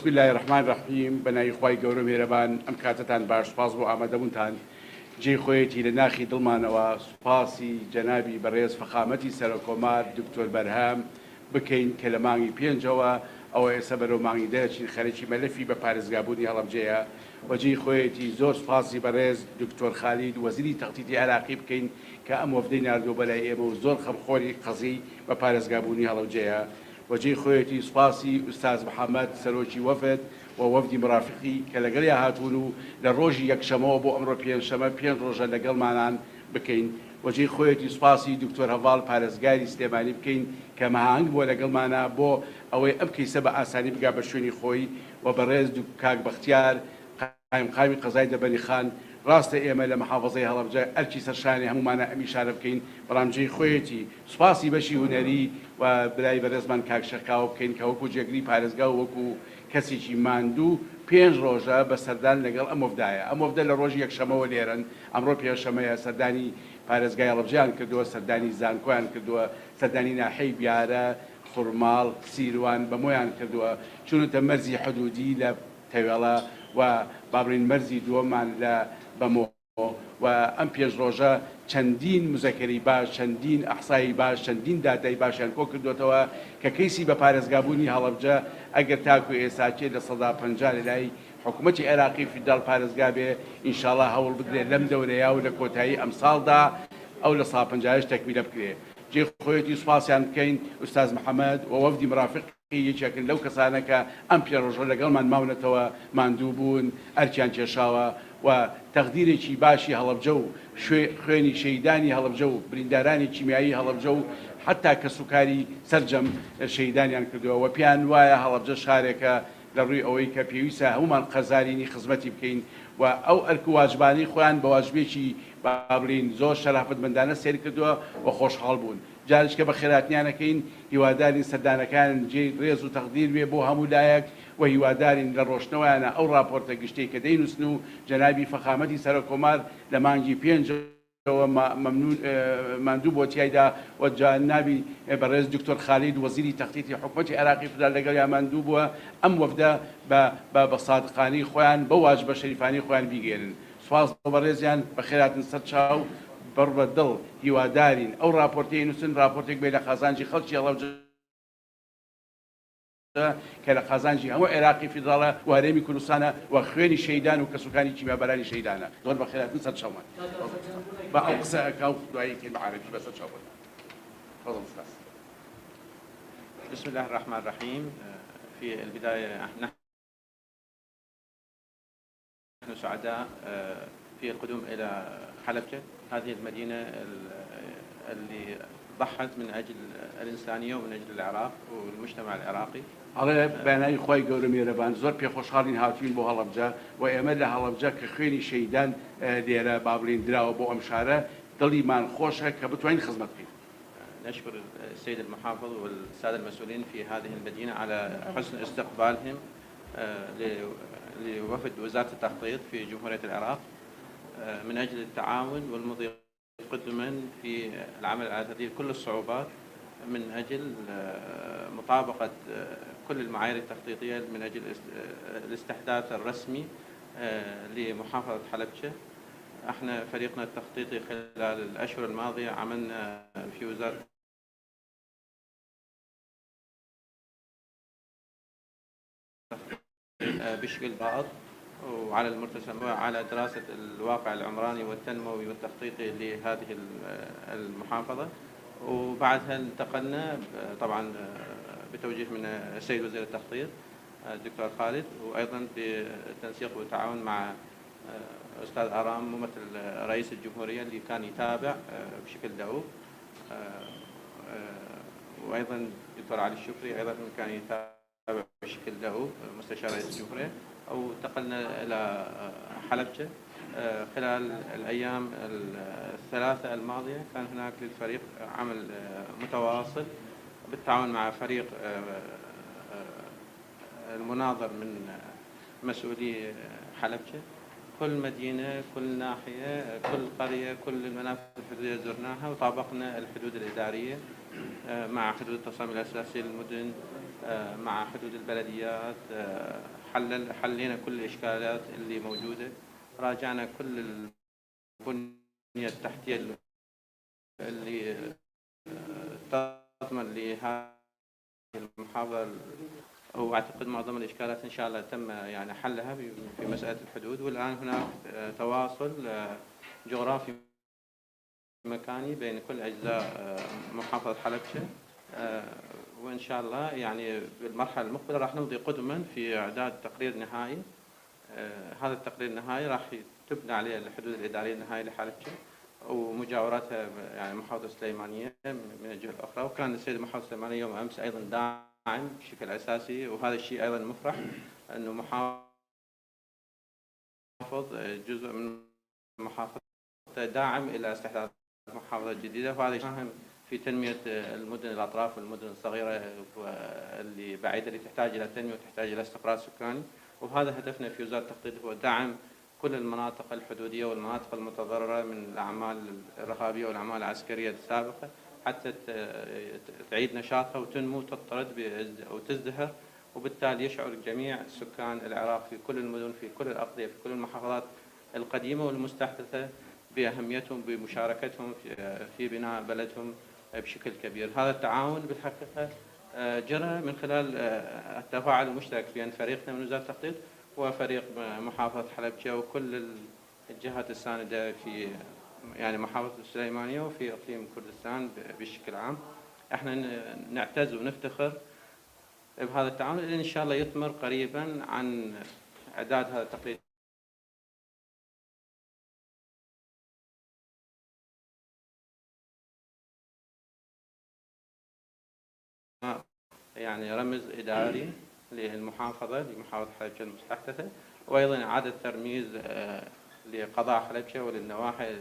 بسم الله الرحمن الرحیم بەناوی خوای گەورە مێرەبان ئەم کاتتان باش سپاس بۆ ئامادەبوونتان جێی خۆیەتی لە ناخی دڵمانەوە سوپاسی جەنابی بەڕێز فەخامەتی سەرۆکۆمار دکتۆر بەرهام بکەین کە لە مانگی پێنجەوە ئەوە ئێستا بەرەو مانگی دەچین خەرێکی مەلەفی بە پارێزگابوونی هەڵەبجەیە وەجێی خۆیەتی زۆر سوپاسی بەڕێز دکتۆر خالید وەزیری تەختیتی عراقی بکەین کە ئەم وەفدەی ناردۆ بەلای ئێمە و زۆر خەمخۆری قەزی بە پارێزگابوونی هەڵەبجەیە وەجێی خۆیەتی سوپاسی ئوستاز محەممەد سەرۆکی وەفد و وەفدی مرافقی کە لەگەڵیا هاتوون و لە ڕۆژی یەکشەمەوە بۆ ئەمڕۆ پێنجشەمە 5 ڕۆژە لەگەڵمانان بکەین وەجێی خۆیەتی سوپاسی دکتۆر هەڤاڵ پارێزگاری سلێمانی بکەین کە مەهانگ بۆ لەگەڵمانە بۆ ئەوەی ئەم کەیسە بە ئاسانی بگا بە شوێنی خۆی و بەڕێز کاک بەختیار قایمقامی قەزای دەبەنی خان ڕاستە ئێمە لە محافەزەی هەڵەبجە ئەرکی سەرشانی هەمومانە ئەمی شارە بکەین بەڵام جێی خۆیەتی سوپاسی بەشی هونەری و برای بەڕێزمان کاک شەرکاوە بکەین کە وەکو جێگری پارێزگا و وەکو کەسێکی ماندوو 5 ڕۆژە بە سەردان لەگەڵ ئەم وەفدایە ئەم وەفدە لە ڕۆژی یەکشەمەوە لێرن ئەمڕۆ پێشەمەیە سەردانی پارێزگای هەڵەبجەیان کردووە سەردانی زانکۆیان کردووە سەردانی ناحەی بیارە خورماڵ سیروان بەمۆیان کردووە چونتە مەرزی حدودی لە تەوێڵە و بابرین مەرزی دووەمان لە بەمۆ و ئەم 5 ڕۆژە چەندین مزەکەری باش چەندین ئەحسایی باش چەندین دادای باشیان کۆ کردوێتەوە کە کەیسی بە پارێزگابوونی هەڵەبجە ئەگەر تاکو ئێساچێ لە 150 لە لای حکوومەتی عێراقی فیدراڵ پارێزگا بێ ئینشاڵڵا هەوڵ بدرێت لەم دەورەیە و لە کۆتایی ئەمساڵدا ئەو لە 150 تەکمیلە بکرێ جێ خۆیەتی سوپاسیان بکەین ئوستاز محەممەد و وەفدی مرافق یەکێکن لەو کەسانە کە ئەم 5 ڕۆژە لەگەڵمان ماونەتەوە ماندوو بوون ئەرکیان کێشاوە و تەقدیرێکی باشی هەڵەبجە و خوێنی شەیدانی هەڵەبجە و بریندارانی کیمیایی هەڵەبجە و حتا کە سوکاری سەرجەم شەیدانیان کردووە و پیان وایە هەڵەبجە شارێکە لە ڕووی ئەوەی کە پێویستە هەمومان قەزارینی خزمەتی بکەین و ئەو ئەرک و واجبانی خۆیان بە واجبێکی بابرین زۆر شەرافەتمەندانە سێر کردووە و خۆشحاڵ بوون جارشکە بە خێراتنیانەکەین هیوادارین سەردانەکان جێ ڕێز و تەقدیر بێ بۆ هەموو لایەک و هیوادارین لە ڕۆشنەوەیانە ئەو راپۆرتە گشتەی کە دەینووسن و جەنابی فەخامەتی سەرۆکۆمار لە مانگی 5 ماندوو بۆ تیایدا و جانابی بەڕێز دکتۆر خالید وەزیری تەختیتی حکوومەتی عێراقی فدراڵ لەگەڵیان ماندوو بووە ئەم وەفدە بە سادقانی خۆیان بە واجبە شەریفانی خۆیان بیگێنن سواز بەڕێزیان بە خێراتن سەر چاو بڕ بە دڵ هیوادارین ئەو راپۆرتی نووسن راپۆرتێک بێ لە خازانجی خەڵکی هەڵەبجە کە لە خازانجی هەموو عێراقی فیدراڵە و هەرێمی کوردستانە و خوێنی شەیدان و کەسوکانی کیمیابەرانی شەیدانە زۆر بە خێراتن سەر چاومان بە ئەو قسە ئەکا و دواییکەین بە عەرەبی بەسەر چاومان بسم الله الرحمن الرحيم. في البداية نحن سعداء في القدوم إلى حلبجة هذه المدينة اللي ضحت من أجل الإنسانية ومن أجل العراق والمجتمع العراقي. ئەڵێ بەناوی خۆی گەورە مێرەبان زۆر پێخۆشحاڵین هاتوین بۆ هەڵەبجە و ئێمە لە هەڵەبجە کە خوێنی شەیدان لێرە بابرین دراوە بۆ ئەم شارە دڵیمان خۆشە کە بتوانین خزمەت بکەین. نشكر السيد المحافظ والسادة المسؤولين في هذه المدينة على حسن استقبالهم لوفد وزارة التخطيط في جمهورية العراق من أجل التعاون والمضي قدما في العمل على تذليل كل الصعوبات من أجل مطابقة كل المعايير التخطيطية من أجل الاستحداث الرسمي لمحافظة حلبجة. احنا فريقنا التخطيطي خلال الأشهر الماضية عملنا في وزارة بشكل ضابط وعلى المرتسم وعلى دراسة الواقع العمراني والتنموي والتخطيطي لهذه المحافظة وبعدها انتقلنا طبعا بتوجيه من السيد وزير التخطيط الدكتور خالد وأيضا بالتنسيق والتعاون مع أستاذ آرام ممثل رئيس الجمهورية اللي كان يتابع بشكل دؤوب وأيضا الدكتور علي الشكري أيضا كان يتابع بشكل دؤوب مستشار رئيس الجمهورية. أو انتقلنا إلى حلبجة خلال الأيام الثلاثة الماضية كان هناك للفريق عمل متواصل بالتعاون مع فريق المناظر من مسؤولي حلبجة. كل مدينة كل ناحية كل قرية كل المنافذ الحدودية زرناها وطابقنا الحدود الإدارية مع حدود التصاميم الأساسية للمدن مع حدود البلديات، حلينا كل الإشكالات اللي موجودة، راجعنا كل البنية التحتية اللي تضمن لهذه المحافظة. واعتقد معظم الاشكالات ان شاء الله تم يعني حلها في مساله الحدود، والان هناك تواصل جغرافي مكاني بين كل اجزاء محافظه حلبشه. وان شاء الله يعني بالمرحله المقبله راح نمضي قدما في اعداد تقرير نهائي. هذا التقرير النهائي راح تبنى عليه الحدود الاداريه النهائيه لحلبشه ومجاوراتها يعني محافظه السليمانيه من الجهه الاخرى. وكان السيد محافظ السليمانيه يوم امس ايضا داعم بشكل اساسي، وهذا الشيء ايضا مفرح انه محافظ جزء من محافظه داعم الى استحداث محافظه جديده، وهذا يساهم في تنميه المدن الاطراف والمدن الصغيره اللي بعيده اللي تحتاج الى تنميه وتحتاج الى استقرار سكاني. وهذا هدفنا في وزاره التخطيط هو دعم كل المناطق الحدوديه والمناطق المتضرره من الاعمال الارهابيه والاعمال العسكريه السابقه حتى تعيد نشاطها وتنمو وتضطرد وتزدهر، وبالتالي يشعر جميع سكان العراق في كل المدن في كل الأقضية في كل المحافظات القديمة والمستحدثة بأهميتهم بمشاركتهم في بناء بلدهم بشكل كبير. هذا التعاون بالحقيقة جرى من خلال التفاعل المشترك بين فريقنا من وزارة التخطيط وفريق محافظة حلبجة وكل الجهات الساندة في يعني محافظة السليمانية وفي إقليم كردستان بشكل عام. احنا نعتز ونفتخر بهذا التعاون اللي ان شاء الله يثمر قريبا عن اعداد هذا التقرير يعني رمز اداري لمحافظه حلبجه المستحدثه، وايضا اعاده ترميز لقضاء حلبجه وللنواحي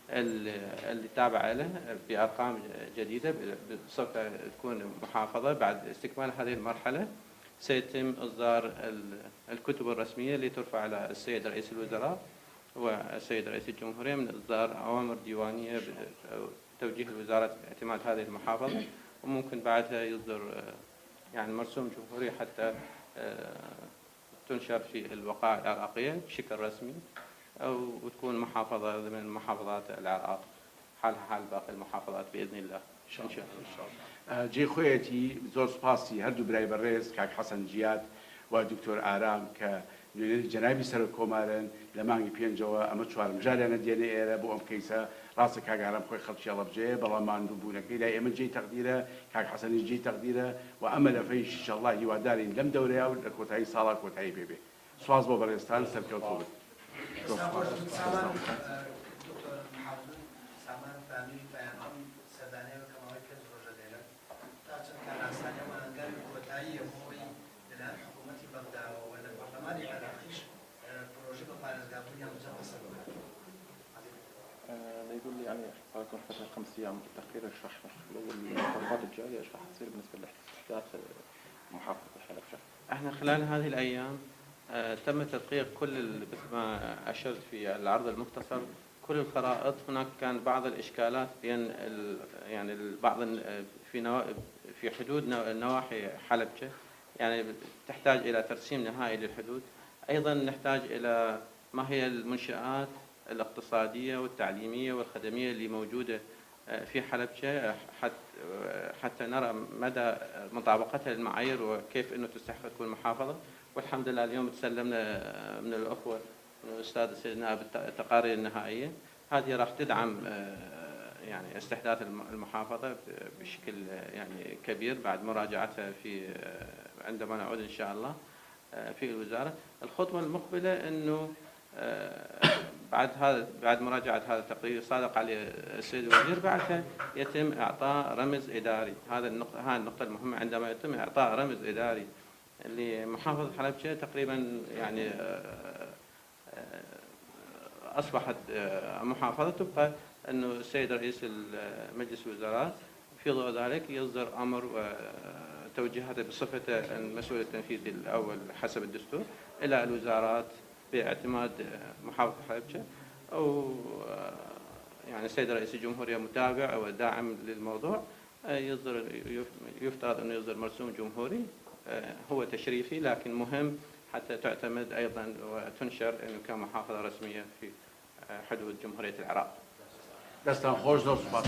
اللي تابعه له بارقام جديده بصفه تكون محافظه. بعد استكمال هذه المرحله سيتم اصدار الكتب الرسميه اللي ترفع على السيد رئيس الوزراء والسيد رئيس الجمهوريه من اصدار اوامر ديوانيه بتوجيه الوزاره باعتماد هذه المحافظه، وممكن بعدها يصدر يعني مرسوم جمهوري حتى تنشر في الوقائع العراقيه بشكل رسمي وتكون محافظه ضمن محافظات العراق حالها حال باقي المحافظات باذن الله. ان شاء الله. جي خويتي زور سباسي هردو براي بريز كاك حسن جياد ودكتور آرام ك جنابي سر كومارن لمانگی پێنجەوە ئەمە چوارم جاریانە دێنێ ئێرە بۆ ئەم کەیسە ڕاستە کاگارم خۆی خەڵکی ئەڵە بجێ بەڵام ماندووبوونەکەی لای ئێمە جێی تەقدیرە کاک حەسەنیش جێی تەقدیرە و ئەمە لەفەیش ئینشەڵڵا هیوادارین لەم دەورەیە و لە کۆتایی ساڵا کۆتایی پێبێ. سواز بۆ بەڕێستان سەرکەوتوو بن. يقول لي يعني حوالي فترة 5 أيام التقرير يشرح الخطوات الجاية ايش راح تصير بالنسبة لاستحداث محافظة حلب. احنا خلال هذه الأيام تم تدقيق كل مثل ما أشرت في العرض المختصر كل الخرائط. هناك كان بعض الإشكالات بين يعني بعض في حدود نواحي حلبجة يعني تحتاج إلى ترسيم نهائي للحدود. أيضا نحتاج إلى ما هي المنشآت الاقتصادية والتعليمية والخدمية اللي موجودة في حلبجة حتى نرى مدى مطابقتها للمعايير وكيف أنه تستحق تكون محافظة. والحمد لله اليوم تسلمنا من الأخوة من الأستاذ السيد النائب التقارير النهائية. هذه راح تدعم يعني استحداث المحافظة بشكل يعني كبير بعد مراجعتها عندما نعود إن شاء الله في الوزارة. الخطوة المقبلة أنه بعد مراجعة هذا التقرير صادق عليه السيد الوزير بعدها يتم إعطاء رمز إداري. هذه النقطة المهمة. عندما يتم إعطاء رمز إداري لمحافظة حلبجة تقريبا يعني أصبحت محافظة، تبقى أنه السيد رئيس مجلس الوزراء في ضوء ذلك يصدر أمر وتوجيهاته بصفته المسؤول التنفيذي الأول حسب الدستور إلى الوزارات باعتماد محافظة حلبجة، أو يعني السيد رئيس الجمهورية متابع وداعم للموضوع يفترض أنه يصدر مرسوم جمهوري هو تشريفي، لكن مهم حتى تعتمد أيضا وتنشر إنه كمحافظة رسمية في حدود جمهورية العراق. دەستان خۆش، زۆر سوپاس.